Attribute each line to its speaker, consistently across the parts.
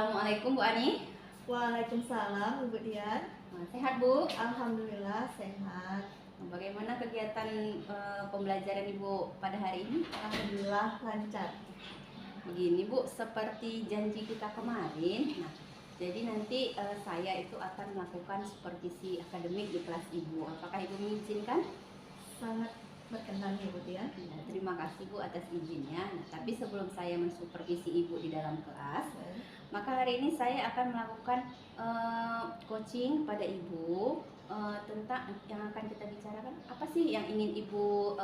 Speaker 1: Assalamualaikum Bu Ani.
Speaker 2: Waalaikumsalam Ibu Dian.
Speaker 1: Sehat Bu?
Speaker 2: Alhamdulillah sehat.
Speaker 1: Bagaimana kegiatan pembelajaran Ibu pada hari ini?
Speaker 2: Alhamdulillah lancar.
Speaker 1: Begini Bu, seperti janji kita kemarin. Jadi nanti saya itu akan melakukan supervisi akademik di kelas Ibu. Apakah Ibu mengizinkan?
Speaker 2: Sangat berkenan Ibu Dian.
Speaker 1: Ya, terima kasih Bu atas izinnya. Tapi sebelum saya mensupervisi Ibu di dalam kelas, maka hari ini saya akan melakukan coaching pada Ibu tentang yang akan kita bicarakan. Apa sih yang ingin Ibu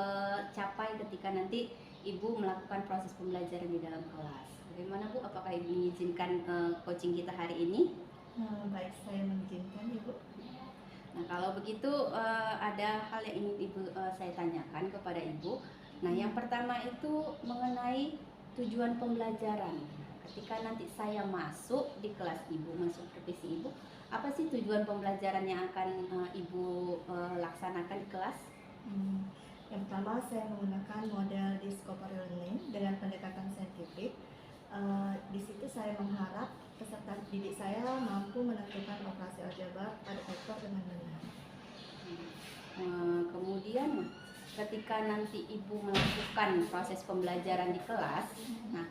Speaker 1: capai ketika nanti Ibu melakukan proses pembelajaran di dalam kelas? Bagaimana Bu? Apakah Ibu mengizinkan coaching kita hari ini?
Speaker 2: Baik, saya mengizinkan Ibu.
Speaker 1: Nah, kalau begitu ada hal yang ingin saya tanyakan kepada Ibu. Nah, yang pertama itu mengenai tujuan pembelajaran. Ketika nanti saya masuk di kelas Ibu, masuk supervisi Ibu, apa sih tujuan pembelajaran yang akan Ibu laksanakan di kelas?
Speaker 2: Yang pertama, saya menggunakan model discovery learning dengan pendekatan saintifik. Di situ saya mengharap peserta didik saya mampu menentukan operasi aljabar pada vektor dengan benar.
Speaker 1: Kemudian ketika nanti Ibu melakukan proses pembelajaran di kelas, nah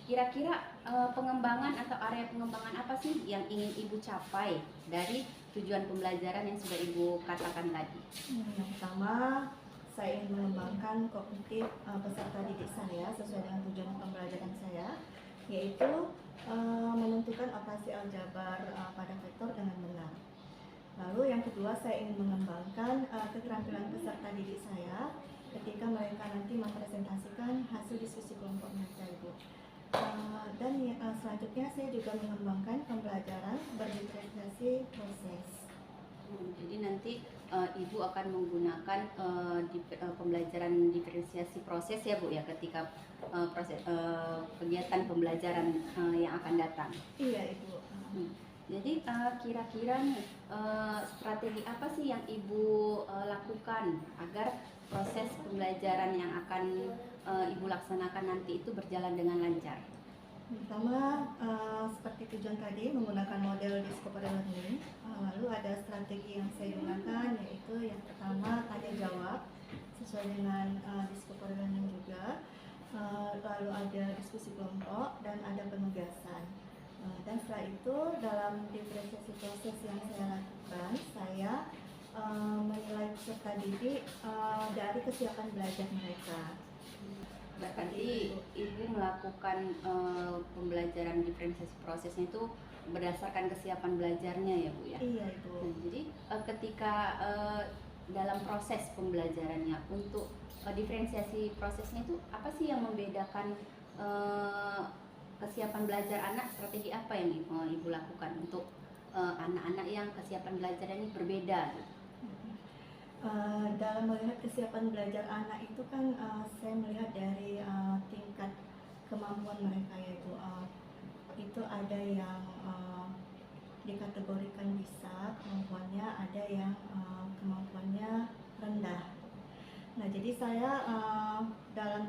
Speaker 1: kira-kira pengembangan atau area pengembangan apa sih yang ingin Ibu capai dari tujuan pembelajaran yang sudah Ibu katakan tadi?
Speaker 2: Yang pertama, saya ingin mengembangkan kognitif peserta didik saya sesuai dengan tujuan pembelajaran saya, yaitu menentukan operasi aljabar pada vektor dengan benar. Lalu yang kedua, saya ingin mengembangkan keterampilan peserta didik saya ketika mereka nanti mempresentasikan hasil diskusi kelompok mereka Ibu. Dan selanjutnya saya juga mengembangkan pembelajaran berdiferensiasi proses.
Speaker 1: Jadi nanti Ibu akan menggunakan pembelajaran diferensiasi proses ya Bu ya ketika proses kegiatan pembelajaran yang akan datang.
Speaker 2: Iya Ibu.
Speaker 1: Jadi kira-kira strategi apa sih yang Ibu lakukan agar proses pembelajaran yang akan Ibu laksanakan nanti itu berjalan dengan lancar?
Speaker 2: Pertama, seperti tujuan tadi, menggunakan model discovery learning. Lalu ada strategi yang saya gunakan, yaitu yang pertama tanya jawab sesuai dengan discovery learning juga. Lalu ada diskusi kelompok dan ada penugasan. Dan setelah itu dalam diferensiasi proses yang saya lakukan, saya menilai peserta didik dari kesiapan belajar mereka.
Speaker 1: Berarti Ibu melakukan pembelajaran diferensiasi prosesnya itu berdasarkan kesiapan belajarnya ya Bu ya?
Speaker 2: Iya Ibu.
Speaker 1: Nah, jadi ketika dalam proses pembelajarannya untuk diferensiasi prosesnya itu apa sih yang membedakan kesiapan belajar anak, strategi apa yang Ibu lakukan untuk anak-anak yang kesiapan belajar ini berbeda?
Speaker 2: Dalam melihat kesiapan belajar anak itu kan saya melihat dari tingkat kemampuan mereka, yaitu itu ada yang dikategorikan bisa kemampuannya, ada yang kemampuannya rendah. Nah, jadi saya dalam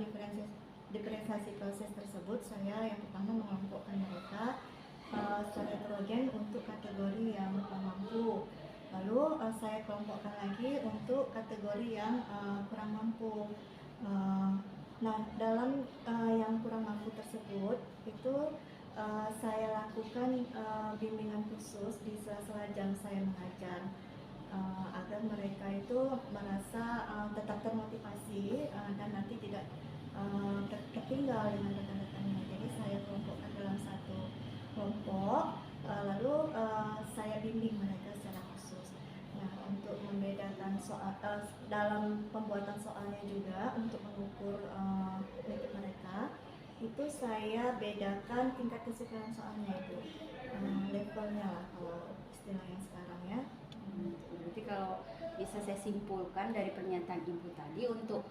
Speaker 2: diferensiasi proses tersebut, saya yang pertama mengelompokkan mereka secara heterogen untuk kategori yang mampu. Lalu saya kelompokkan lagi untuk kategori yang kurang mampu. Nah, dalam yang kurang mampu tersebut itu saya lakukan bimbingan khusus di sela-sela jam saya mengajar agar mereka itu merasa tetap termotivasi dan nanti tidak tertinggal dengan rekan-rekannya. Jadi saya kelompokkan dalam satu kelompok, lalu saya bimbing mereka secara khusus. Nah, untuk membedakan soal dalam pembuatan soalnya juga untuk mengukur limit mereka, itu saya bedakan tingkat kesukaan soalnya itu levelnya lah kalau istilah yang sekarang ya.
Speaker 1: Berarti kalau bisa saya simpulkan dari pernyataan Ibu tadi, untuk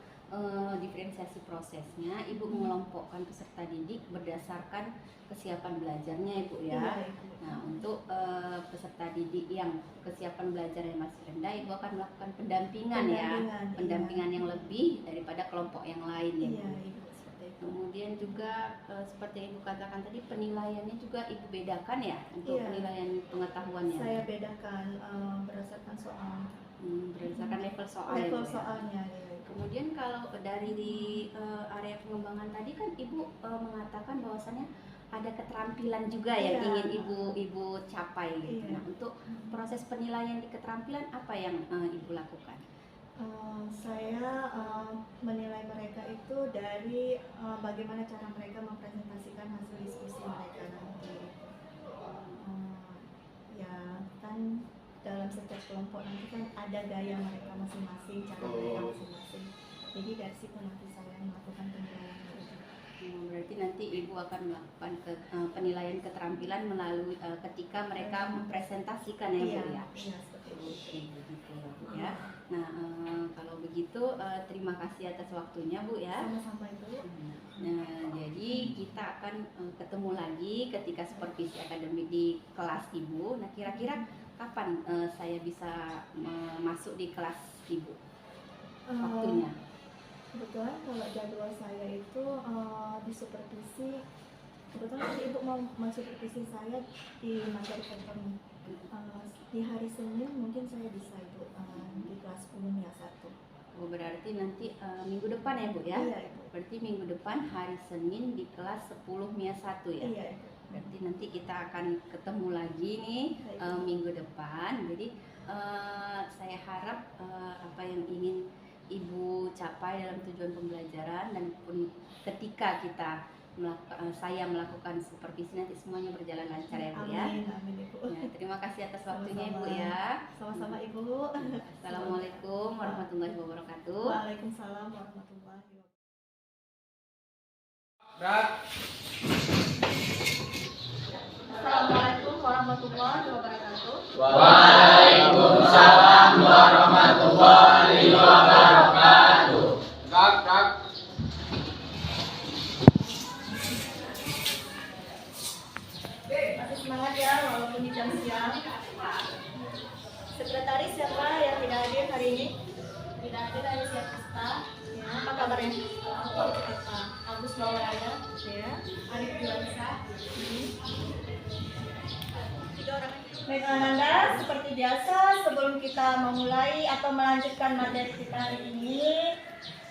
Speaker 1: diferensiasi prosesnya Ibu mengelompokkan peserta didik berdasarkan kesiapan belajarnya Ibu ya.
Speaker 2: Iya, Ibu.
Speaker 1: Nah, untuk peserta didik yang kesiapan belajarnya masih rendah, Ibu akan melakukan pendampingan ya, pendampingan
Speaker 2: iya.
Speaker 1: yang lebih daripada kelompok yang lain ya.
Speaker 2: Iya, Ibu, seperti itu.
Speaker 1: Kemudian juga seperti yang Ibu katakan tadi, penilaiannya juga Ibu bedakan ya untuk
Speaker 2: Iya.
Speaker 1: penilaian pengetahuannya.
Speaker 2: Saya bedakan berdasarkan soal.
Speaker 1: Berdasarkan level soal. ya,
Speaker 2: Level
Speaker 1: Bu, ya.
Speaker 2: soalnya. Ya.
Speaker 1: Kemudian kalau dari area pengembangan tadi kan Ibu mengatakan bahwasannya ada keterampilan juga yang
Speaker 2: Iya.
Speaker 1: ingin Ibu capai gitu.
Speaker 2: Iya.
Speaker 1: Nah, untuk proses penilaian di keterampilan apa yang Ibu lakukan?
Speaker 2: Saya menilai mereka itu dari bagaimana cara mereka mempresentasikan hasil diskusi mereka nanti. Ya kan dalam setiap kelompok nanti kan ada gaya mereka masing-masing, cara mereka masing-masing. Jadi dari situ nanti saya melakukan penilaian.
Speaker 1: Berarti nanti Ibu akan melakukan penilaian keterampilan melalui ketika mereka mempresentasikan ya, Bu ya?
Speaker 2: Iya, seperti itu.
Speaker 1: Oke, begitu ya, Bu ya. Nah, kalau begitu terima kasih atas waktunya, Bu ya.
Speaker 2: Sama-sama Ibu.
Speaker 1: Nah, jadi kita akan ketemu lagi ketika supervisi akademik di kelas Ibu. Nah, kira-kira kapan saya bisa masuk di kelas Ibu? Waktunya?
Speaker 2: Kebetulan kalau jadwal saya itu di supervisi, kebetulan Ibu mau mensupervisi saya di materi tertentu. Di hari Senin mungkin saya bisa Ibu di kelas 10 ya 1.
Speaker 1: Oh, berarti nanti minggu depan ya, Bu ya?
Speaker 2: Iya, Ibu.
Speaker 1: Berarti minggu depan hari Senin di kelas 10 MIA 1 ya?
Speaker 2: Iya, Ibu.
Speaker 1: Berarti nanti kita akan ketemu lagi nih minggu depan. Jadi saya harap apa yang ingin Ibu capai dalam tujuan pembelajaran dan pun ketika saya melakukan supervisi nanti semuanya berjalan lancar ya, Bu ya.
Speaker 2: Amin, amin Ibu.
Speaker 1: Ya, terima kasih atas waktunya
Speaker 2: Sama-sama.
Speaker 1: Ibu ya.
Speaker 2: Sama-sama Ibu.
Speaker 1: Assalamualaikum warahmatullahi wabarakatuh.
Speaker 2: Waalaikumsalam warahmatullahi wabarakatuh. Assalamualaikum warahmatullahi wabarakatuh.
Speaker 3: Waalaikumsalam warahmatullahi wabarakatuh.
Speaker 2: Masih semangat ya walaupun di jam siang. Sekretaris siapa yang tidak hadir hari ini? Tidak hadir ada siapa? Ya, apa kabarnya? Apa? Agus Maulana, ya. Arif Juwansa. Baik Ananda, seperti biasa sebelum kita memulai atau melanjutkan materi kita hari ini,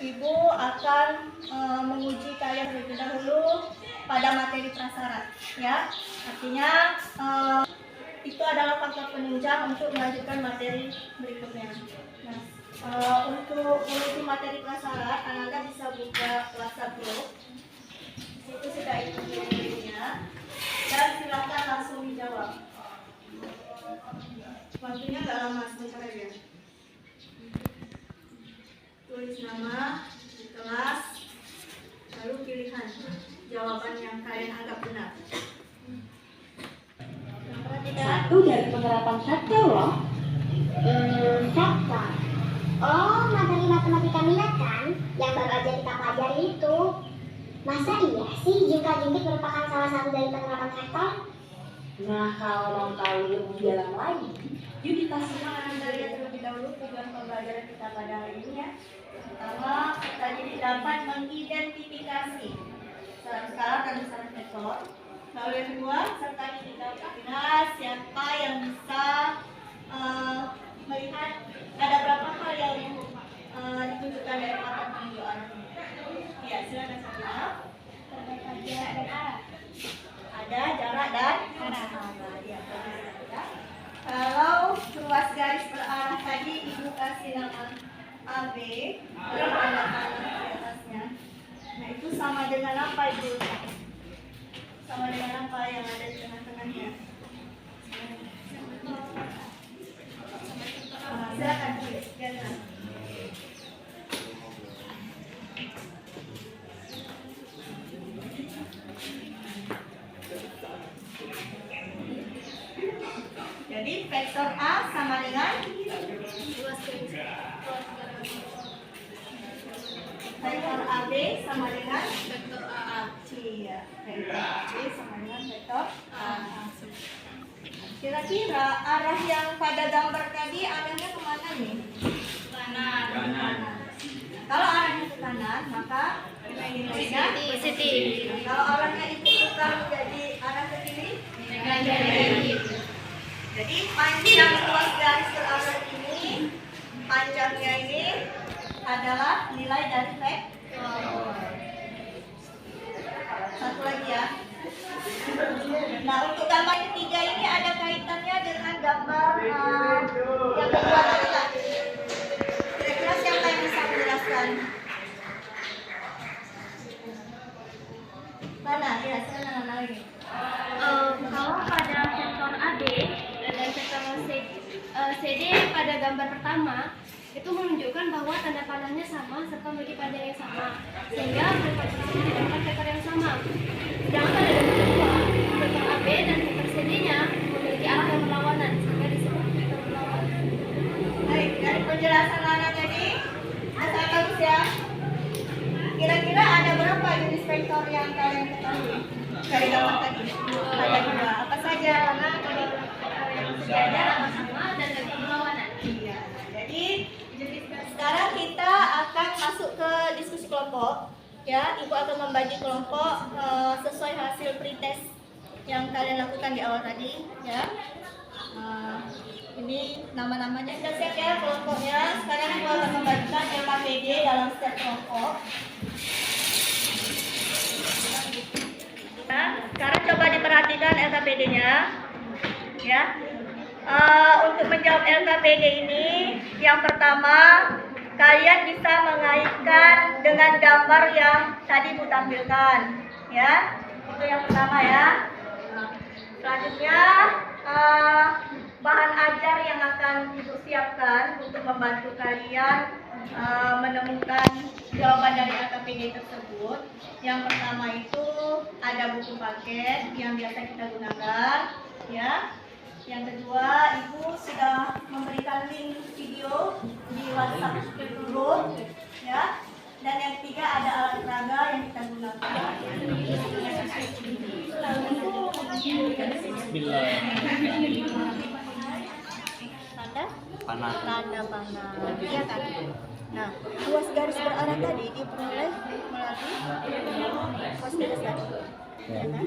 Speaker 2: Ibu akan menguji kalian terlebih dahulu pada materi prasyarat, ya. Artinya itu adalah faktor penunjang untuk melanjutkan materi berikutnya. Nah, untuk menguji materi prasyarat, Ananda bisa buka WhatsApp group. Itu sudah itu videonya dan silakan langsung dijawab. Waktunya nggak lama, sebentar aja. Tulis nama di kelas, lalu pilihan jawaban yang kalian anggap benar.
Speaker 4: Satu dari penerapan fakta loh. Fakta. Oh, materi matematika minat kan? Yang baru aja kita pelajari itu. Masa iya sih jingka-jingkit merupakan salah satu dari penerapan faktor?
Speaker 5: Nah, kalau mau tahu lebih dalam lagi, yuk kita simak.
Speaker 2: Anda lihat terlebih dahulu tujuan pembelajaran kita pada hari ini ya. Pertama, tadi dapat mengidentifikasi secara skala dan secara vektor. Lalu yang kedua, serta identifikasi siapa yang bisa melihat ada berapa hal yang ditunjukkan dari papan penunjuk arah. Ya, silakan Sabina. Jarak dan arah. Ada jarak dan arah. Ya, kalau ruas garis berarah tadi Ibu kasih nama AB, berapa tanda panah di atasnya? Nah, itu sama dengan apa Ibu? Sama dengan apa yang ada di tengah-tengahnya? Silakan tulis. Jadi vektor A sama dengan vektor AB sama dengan vektor AA. Iya, vektor AB sama dengan vektor AA. Kira-kira arah yang pada gambar tadi arahnya kemana nih? Kanan. Kalau arahnya ke kanan, maka nilainya
Speaker 1: positif.
Speaker 2: Kalau arahnya itu tukar menjadi arah ke kiri,
Speaker 1: Negatif.
Speaker 2: jadi panjang ruas garis berarah ini, panjangnya ini adalah nilai dari vektor. Satu lagi ya. Nah, untuk gambar ketiga ini ada kaitannya dengan gambar yang kedua tadi. Kira-kira siapa yang bisa menjelaskan? Mana? Ya, sana lagi.
Speaker 1: Kalau pada vektor AB dan vektor CD pada gambar pertama itu menunjukkan bahwa tanda panahnya sama serta memiliki panjang yang sama, sehingga mendapatkan vektor yang sama. Sedangkan pada gambar kedua, vektor AB dan vektor CD-nya memiliki arah yang berlawanan, sehingga disebut vektor berlawanan.
Speaker 2: Baik, dari penjelasan Lana tadi, sangat bagus ya. Kira-kira ada berapa jenis vektor yang kalian ketahui dari gambar tadi? Ada dua. Apa saja? Lana atau vektor yang sejajar atau sama dan vektor berlawanan? Iya. Jadi sekarang kita akan masuk ke diskusi kelompok. Ya, Ibu akan membagi kelompok sesuai hasil pretest yang kalian lakukan di awal tadi. Ya. Ini nama-namanya sudah siap ya kelompoknya. Sekarang Ibu akan membagikan LKPD dalam setiap kelompok. Nah, sekarang coba diperhatikan LKPD-nya. Ya. Untuk menjawab LKPD ini, yang pertama kalian bisa mengaitkan dengan gambar yang tadi Bu tampilkan, ya. Itu yang pertama ya. Selanjutnya bahan ajar yang akan Ibu siapkan untuk membantu kalian menemukan jawaban dari LKPD tersebut. Yang pertama itu ada buku paket yang biasa kita gunakan, ya. Yang kedua, Ibu sudah memberikan link video di WhatsApp group, ya. Dan yang ketiga ada alat peraga yang kita gunakan. Tanda panah. Iya kan? Nah, ruas garis berarah tadi diperoleh melalui ruas garis kan? Ya kan?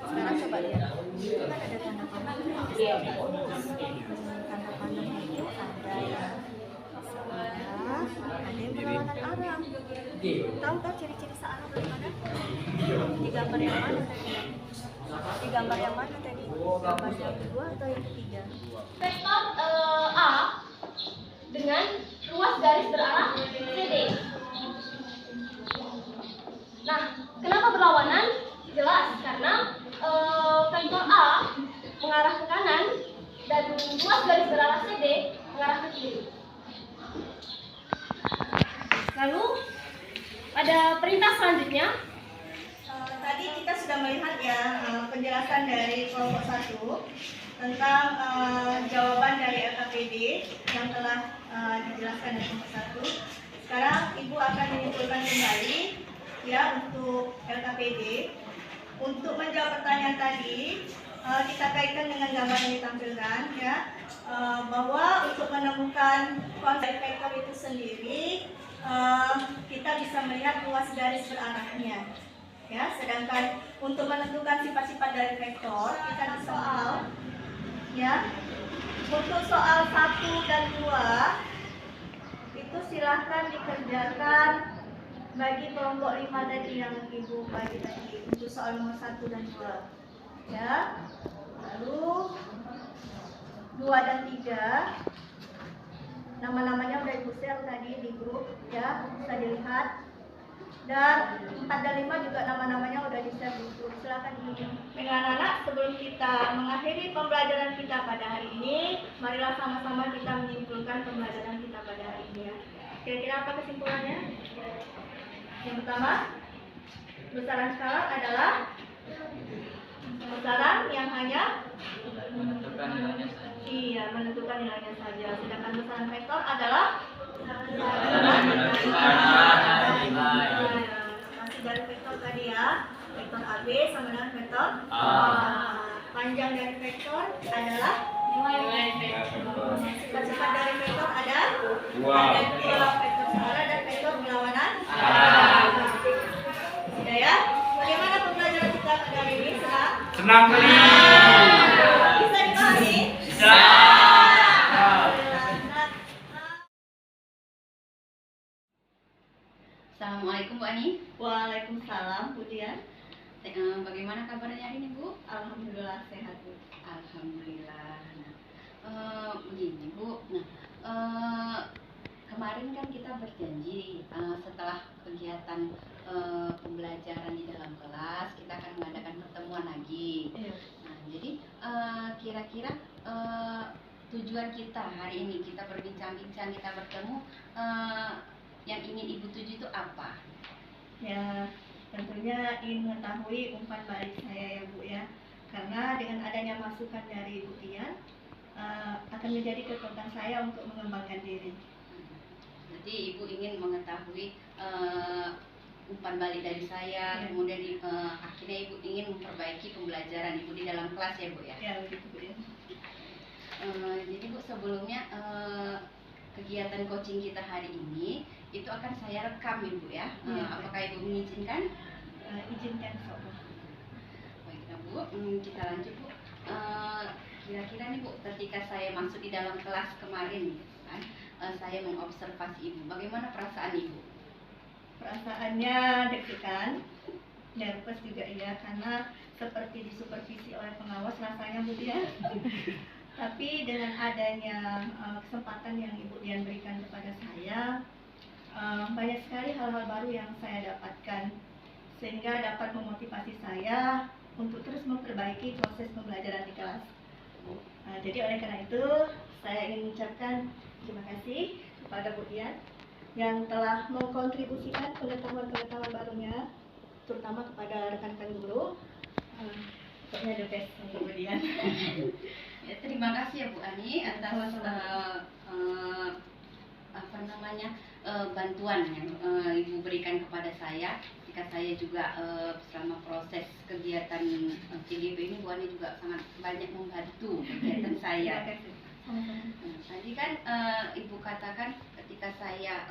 Speaker 2: Sekarang coba lihat. Itu kan ada tanda panah. Tanda panah itu ada yang searah, ada yang berlawanan arah. Tahu kan ciri-ciri searah bagaimana? Di gambar yang mana tadi? Di gambar yang mana tadi? Gambar yang kedua atau yang ketiga?
Speaker 1: Vektor A dengan ruas garis berarah CD. Nah, kenapa berlawanan? Jelas karena vektor A mengarah ke kanan dan ruas garis berarah CD mengarah ke kiri. Lalu pada perintah selanjutnya,
Speaker 2: tadi kita sudah melihat ya penjelasan dari kelompok 1 tentang jawaban dari LKPD yang telah dijelaskan dari kelompok 1. Sekarang Ibu akan menyimpulkan kembali ya untuk LKPD. Untuk menjawab pertanyaan tadi, kita kaitkan dengan gambar yang ditampilkan ya, bahwa untuk menemukan konsep vektor itu sendiri, kita bisa melihat ruas garis berarahnya. Ya, sedangkan untuk menentukan sifat-sifat dari vektor, kita di soal ya. Untuk soal 1 dan 2 itu silahkan dikerjakan bagi kelompok 5 tadi yang Ibu bagi tadi untuk soal nomor 1 dan 2 ya. Lalu 2 dan 3 nama-namanya udah Ibu share tadi di grup ya, bisa dilihat. Dan 4 dan 5 juga nama-namanya udah di-share di grup. Silakan dengan anak sebelum kita mengakhiri pembelajaran kita pada hari ini, marilah sama-sama kita menyimpulkan pembelajaran kita pada hari ini ya. Kira-kira apa kesimpulannya? Yang pertama, besaran skalar adalah besaran yang hanya
Speaker 3: menentukan nilainya saja.
Speaker 2: iya, menentukan nilainya saja. Sedangkan besaran vektor adalah masih dari vektor tadi ya. Vektor AB sama dengan vektor A. Panjang dari vektor adalah Sifat-sifat dari vektor ada
Speaker 6: Dua.
Speaker 2: dua, vektor searah dan vektor berlawanan. Sudah ya? Bagaimana pembelajaran kita pada hari ini? Senang?
Speaker 6: Senang kali.
Speaker 2: Bisa dipahami?
Speaker 6: Bisa.
Speaker 1: Assalamualaikum Bu Ani.
Speaker 2: Waalaikumsalam, Bu Dian.
Speaker 1: Bagaimana kabarnya hari ini Bu?
Speaker 2: Alhamdulillah sehat, Bu.
Speaker 1: Alhamdulillah. Begini Bu, kemarin kan kita berjanji setelah kegiatan pembelajaran di dalam kelas kita akan mengadakan pertemuan lagi.
Speaker 2: Iya.
Speaker 1: Nah, jadi kira-kira tujuan kita hari ini kita berbincang-bincang, kita bertemu, yang ingin Ibu tuju itu apa?
Speaker 2: Ya, tentunya ingin mengetahui umpan balik saya ya Bu ya. Karena dengan adanya masukan dari Bu Dian akan menjadi kekuatan saya untuk mengembangkan diri.
Speaker 1: Jadi Ibu ingin mengetahui umpan balik dari saya,
Speaker 2: Ya.
Speaker 1: kemudian akhirnya Ibu ingin memperbaiki pembelajaran Ibu di dalam kelas ya Bu ya.
Speaker 2: Ya begitu Bu ya.
Speaker 1: Jadi Bu, sebelumnya kegiatan coaching kita hari ini itu akan saya rekam ya Bu ya.
Speaker 2: Iya.
Speaker 1: Apakah Ibu mengizinkan?
Speaker 2: Izinkan sobat.
Speaker 1: Baiklah Bu, kita lanjut Bu. Kira-kira nih Bu, ketika saya masuk di dalam kelas kemarin kan, saya mengobservasi Ibu. Bagaimana perasaan Ibu?
Speaker 2: Perasaannya deg-degan, nervous juga ya, karena seperti disupervisi oleh pengawas rasanya Bu Dian. Tapi dengan adanya kesempatan yang Ibu Dian berikan kepada saya, banyak sekali hal-hal baru yang saya dapatkan, sehingga dapat memotivasi saya untuk terus memperbaiki proses pembelajaran di kelas. Jadi oleh karena itu saya ingin mengucapkan terima kasih kepada Bu Dian yang telah mengkontribusikan pengetahuan-pengetahuan barunya, terutama kepada rekan-rekan guru. Pokoknya the best untuk Bu Dian.
Speaker 1: Ya, terima kasih ya Bu Ani atas bantuan yang Ibu berikan kepada saya ketika saya juga selama proses kegiatan CGP ini. Bu Ani juga sangat banyak membantu kegiatan saya.
Speaker 2: Terima kasih. Sama-sama.
Speaker 1: Tadi kan Ibu katakan ketika saya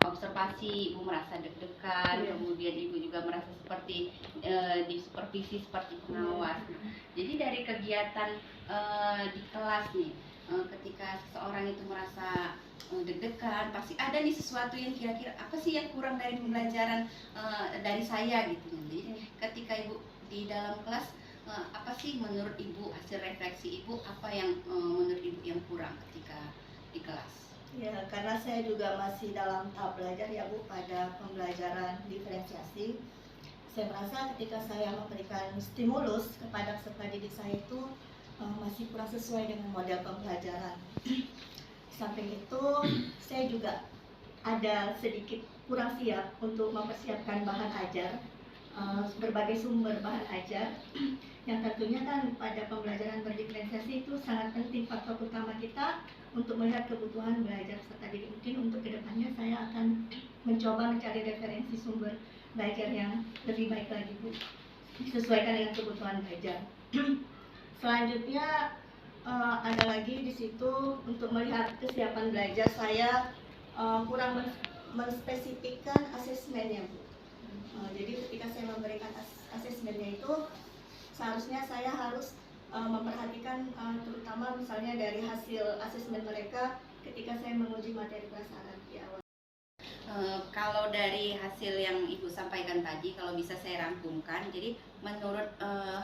Speaker 1: observasi Ibu merasa deg-degan,
Speaker 2: Iya.
Speaker 1: kemudian Ibu juga merasa seperti disupervisi seperti pengawas. Jadi dari kegiatan di kelas nih, ketika seseorang itu merasa deg-degan, pasti ada nih sesuatu yang kira-kira apa sih yang kurang dari pembelajaran dari saya gitu. Jadi ketika Ibu di dalam kelas, apa sih menurut Ibu hasil refleksi Ibu, apa yang menurut Ibu yang kurang ketika di kelas?
Speaker 2: Ya, karena saya juga masih dalam tahap belajar ya Bu pada pembelajaran diferensiasi. Saya merasa ketika saya memberikan stimulus kepada peserta didik saya itu masih kurang sesuai dengan model pembelajaran. Samping itu, saya juga ada sedikit kurang siap untuk mempersiapkan bahan ajar, berbagai sumber bahan ajar, yang tentunya kan pada pembelajaran berdiferensiasi itu sangat penting faktor utama kita untuk melihat kebutuhan belajar peserta didik. Mungkin untuk kedepannya saya akan mencoba mencari referensi sumber belajar yang lebih baik lagi Bu, disesuaikan dengan kebutuhan belajar. Selanjutnya ada lagi di situ untuk melihat kesiapan belajar saya kurang menspesifikkan asesmennya Bu. Jadi ketika saya memberikan asesmennya itu seharusnya saya harus memperhatikan terutama misalnya dari hasil asesmen mereka ketika saya menguji materi prasyarat di awal.
Speaker 1: Kalau dari hasil yang Ibu sampaikan tadi, kalau bisa saya rangkumkan, jadi menurut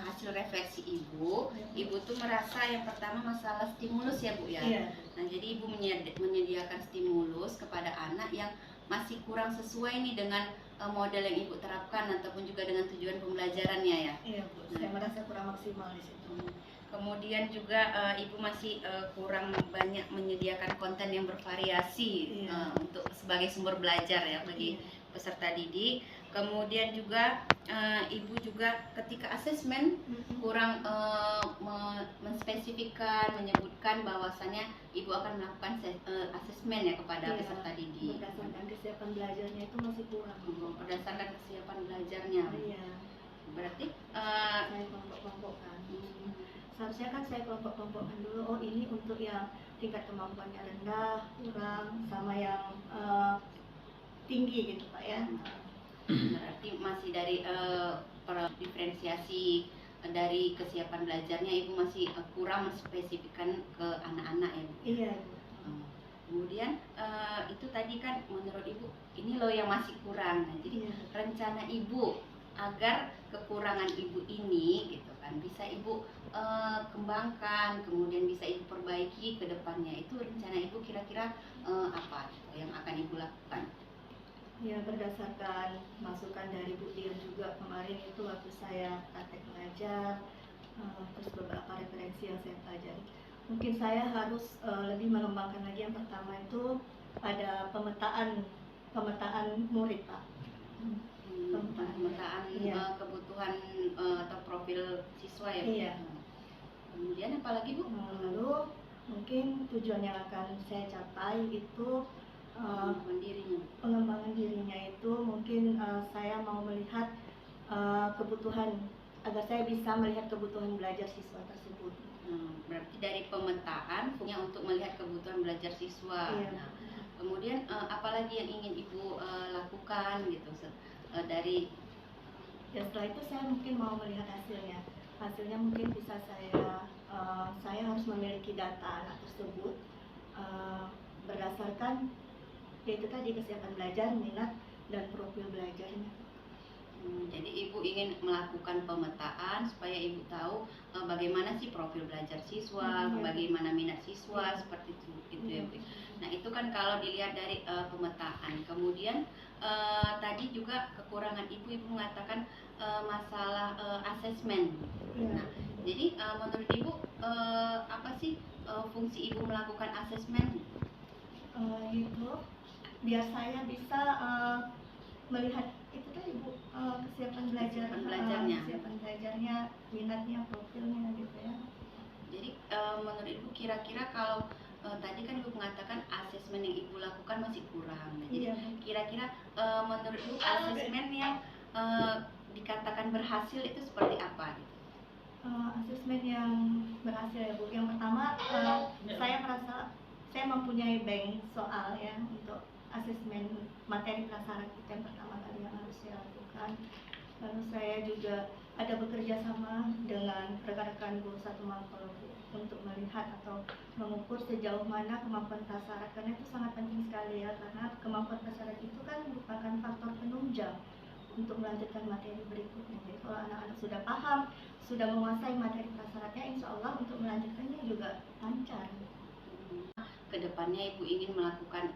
Speaker 1: hasil refleksi Ibu tuh merasa yang pertama masalah stimulus ya Bu ya.
Speaker 2: Iya.
Speaker 1: Nah jadi Ibu menyediakan stimulus kepada anak yang masih kurang sesuai nih dengan model yang Ibu terapkan ataupun juga dengan tujuan pembelajarannya ya.
Speaker 2: Iya Bu, saya merasa kurang maksimal di situ.
Speaker 1: Kemudian juga Ibu masih kurang banyak menyediakan konten yang bervariasi
Speaker 2: Iya.
Speaker 1: untuk sebagai sumber belajar ya bagi peserta didik. Kemudian juga Ibu juga ketika asesmen kurang menspesifikkan, menyebutkan bahwasannya Ibu akan melakukan asesmen ya kepada
Speaker 2: Iya,
Speaker 1: peserta didik.
Speaker 2: berdasarkan kesiapan belajarnya itu masih kurang.
Speaker 1: Berdasarkan kesiapan belajarnya.
Speaker 2: Iya.
Speaker 1: Berarti
Speaker 2: Saya kelompok-kelompokkan. seharusnya kan saya kelompok-kelompokkan dulu. Oh, ini untuk yang tingkat kemampuannya rendah, kurang, sama yang tinggi gitu Pak ya.
Speaker 1: Berarti masih dari diferensiasi dari kesiapan belajarnya Ibu masih kurang menspesifikkan ke anak-anak ya Bu?
Speaker 2: Iya.
Speaker 1: Kemudian itu tadi kan menurut Ibu ini loh yang masih kurang. Nah, jadi
Speaker 2: Iya.
Speaker 1: rencana Ibu agar kekurangan Ibu ini gitu kan bisa Ibu kembangkan, kemudian bisa Ibu perbaiki ke depannya. Itu rencana Ibu kira-kira apa gitu, yang akan Ibu lakukan?
Speaker 2: Ya, berdasarkan masukan dari Bu Dian juga kemarin itu waktu saya praktek mengajar, terus beberapa referensi yang saya pelajari. Mungkin saya harus lebih mengembangkan lagi. Yang pertama itu ada pemetaan murid Pak.
Speaker 1: Pemetaan
Speaker 2: Iya.
Speaker 1: kebutuhan atau profil siswa ya Bu?
Speaker 2: Iya.
Speaker 1: Kemudian apalagi Bu?
Speaker 2: Lalu mungkin tujuan yang akan saya capai itu pengembangan dirinya itu mungkin saya mau melihat kebutuhan, agar saya bisa melihat kebutuhan belajar siswa tersebut.
Speaker 1: Berarti dari pemetaan punya untuk melihat kebutuhan belajar siswa.
Speaker 2: Iya.
Speaker 1: Nah, kemudian apalagi yang ingin Ibu lakukan gitu dari
Speaker 2: Ya, setelah itu saya mungkin mau melihat hasilnya. Hasilnya mungkin bisa saya harus memiliki data anak tersebut berdasarkan yaitu tadi kesiapan belajar, minat, dan profil belajarnya.
Speaker 1: Jadi Ibu ingin melakukan pemetaan supaya Ibu tahu bagaimana sih profil belajar siswa,
Speaker 2: Iya.
Speaker 1: bagaimana minat siswa,
Speaker 2: Iya.
Speaker 1: seperti itu ya Bu. Nah, itu kan kalau dilihat dari pemetaan. Kemudian tadi juga kekurangan Ibu mengatakan masalah asesmen.
Speaker 2: Iya.
Speaker 1: Nah, jadi menurut Ibu apa sih fungsi Ibu melakukan asesmen?
Speaker 2: Itu biar saya bisa melihat itu tadi Bu, kesiapan belajarnya, minatnya, profilnya gitu ya.
Speaker 1: Jadi menurut Ibu kira-kira kalau tadi kan Ibu mengatakan asesmen yang Ibu lakukan masih kurang. Nah, jadi
Speaker 2: Iya.
Speaker 1: kira-kira menurut Ibu asesmen yang dikatakan berhasil itu seperti apa?
Speaker 2: Asesmen yang berhasil ya Bu. Yang pertama saya merasa saya mempunyai bank soal ya untuk asesmen materi prasyarat itu yang pertama kali yang harus saya lakukan. Lalu saya juga ada bekerja sama dengan rekan-rekan guru satu mapel untuk melihat atau mengukur sejauh mana kemampuan prasyarat, karena itu sangat penting sekali ya, karena kemampuan prasyarat itu kan merupakan faktor penunjang untuk melanjutkan materi berikutnya. Jadi kalau anak-anak sudah paham, sudah menguasai materi prasyaratnya, insya Allah untuk melanjutkannya juga lancar.
Speaker 1: Kedepannya Ibu ingin melakukan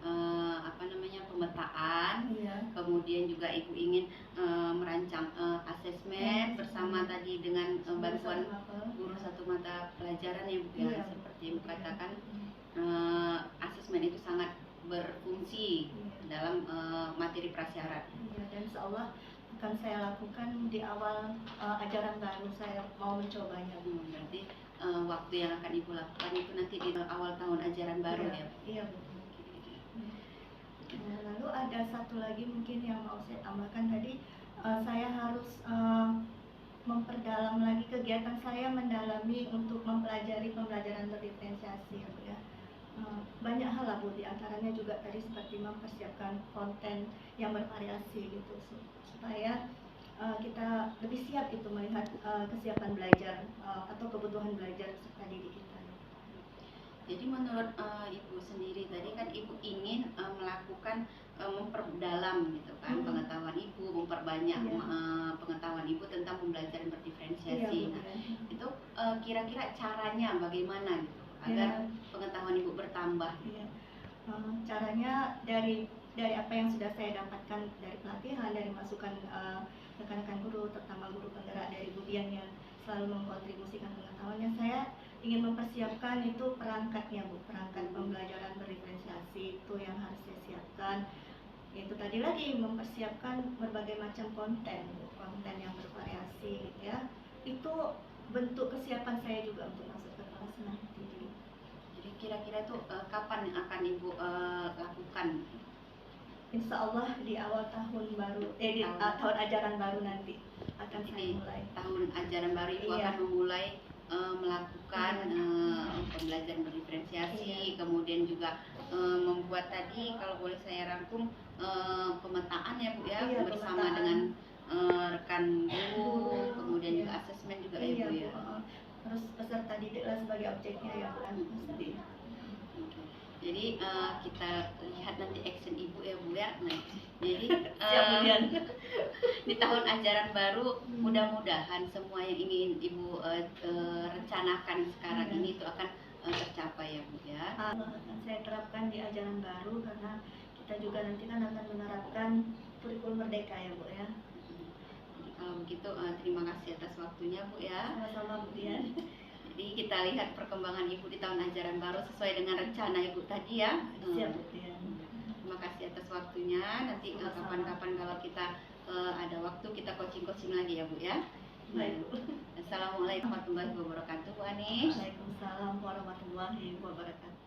Speaker 1: pemetaan,
Speaker 2: Iya.
Speaker 1: Kemudian juga Ibu ingin merancang asesmen bersama tadi dengan bantuan guru satu mata pelajaran ya Bu ya.
Speaker 2: Iya.
Speaker 1: Seperti Ibu katakan asesmen itu sangat berfungsi dalam materi prasyarat.
Speaker 2: Iya, dan insya Allah akan saya lakukan di awal ajaran baru, saya mau mencobanya.
Speaker 1: Berarti waktu yang akan Ibu lakukan itu nanti di awal tahun ajaran baru ya?
Speaker 2: Iya Bu. Lalu ada satu lagi mungkin yang mau saya tambahkan tadi, saya harus memperdalam lagi kegiatan saya mendalami untuk mempelajari pembelajaran berdiferensiasi ya Bu ya. Banyak hal lah Bu, diantaranya juga tadi seperti mempersiapkan konten yang bervariasi gitu supaya kita lebih siap itu melihat kesiapan belajar atau kebutuhan belajar peserta didik kita.
Speaker 1: Jadi menurut Ibu sendiri tadi kan Ibu ingin melakukan memperdalam gitu kan pengetahuan Ibu, memperbanyak pengetahuan Ibu tentang pembelajaran berdiferensiasi. Nah, itu kira-kira caranya bagaimana gitu agar pengetahuan Ibu bertambah?
Speaker 2: Caranya dari apa yang sudah saya dapatkan dari pelatihan, dari masukan rekan-rekan guru, terutama guru penggerak dari Bu Dian yang selalu mengkontribusikan pengetahuannya, saya ingin mempersiapkan itu perangkatnya Bu, perangkat pembelajaran berdiferensiasi itu yang harus saya siapkan. Itu tadi lagi mempersiapkan berbagai macam konten yang bervariasi ya. Itu bentuk kesiapan saya juga untuk masuk ke kelas nanti.
Speaker 1: Jadi kira-kira itu kapan yang akan Ibu lakukan?
Speaker 2: Insya Allah di awal tahun baru, tahun ajaran baru nanti akan saya mulai.
Speaker 1: Tahun ajaran baru Ibu
Speaker 2: Iya.
Speaker 1: akan memulai melakukan pembelajaran berdiferensiasi, kemudian juga membuat tadi kalau boleh saya rangkum pemetaan ya Bu ya,
Speaker 2: Iya,
Speaker 1: bersama
Speaker 2: pemetaan.
Speaker 1: dengan rekan guru, kemudian
Speaker 2: Iya.
Speaker 1: juga asesmen juga ya
Speaker 2: Iya
Speaker 1: Bu
Speaker 2: Bu.
Speaker 1: ya.
Speaker 2: Terus peserta didik lah sebagai objeknya ya Bu. Mesti.
Speaker 1: Oke. Jadi kita lihat nanti action Ibu ya Bu ya. Nah, jadi
Speaker 2: Siap Bu Dian.
Speaker 1: di tahun ajaran baru mudah-mudahan semua yang ingin Ibu rencanakan sekarang
Speaker 2: Iya.
Speaker 1: ini itu akan tercapai ya Bu ya.
Speaker 2: Akan saya terapkan di ajaran baru karena kita juga nanti kan akan menerapkan kurikulum merdeka ya Bu ya.
Speaker 1: Jadi kalau begitu terima kasih atas waktunya Bu ya.
Speaker 2: Sama-sama Bu Dian.
Speaker 1: Jadi kita lihat perkembangan Ibu di tahun ajaran baru sesuai dengan rencana Ibu tadi ya.
Speaker 2: Siap Bu Dian.
Speaker 1: Terima kasih atas waktunya. Nanti
Speaker 2: Sama-sama.
Speaker 1: kapan-kapan kalau kita ada waktu kita coaching-coaching lagi ya Bu ya.
Speaker 2: Baik Bu.
Speaker 1: Assalamualaikum warahmatullahi wabarakatuh Bu Anis.
Speaker 2: Waalaikumsalam warahmatullahi wabarakatuh.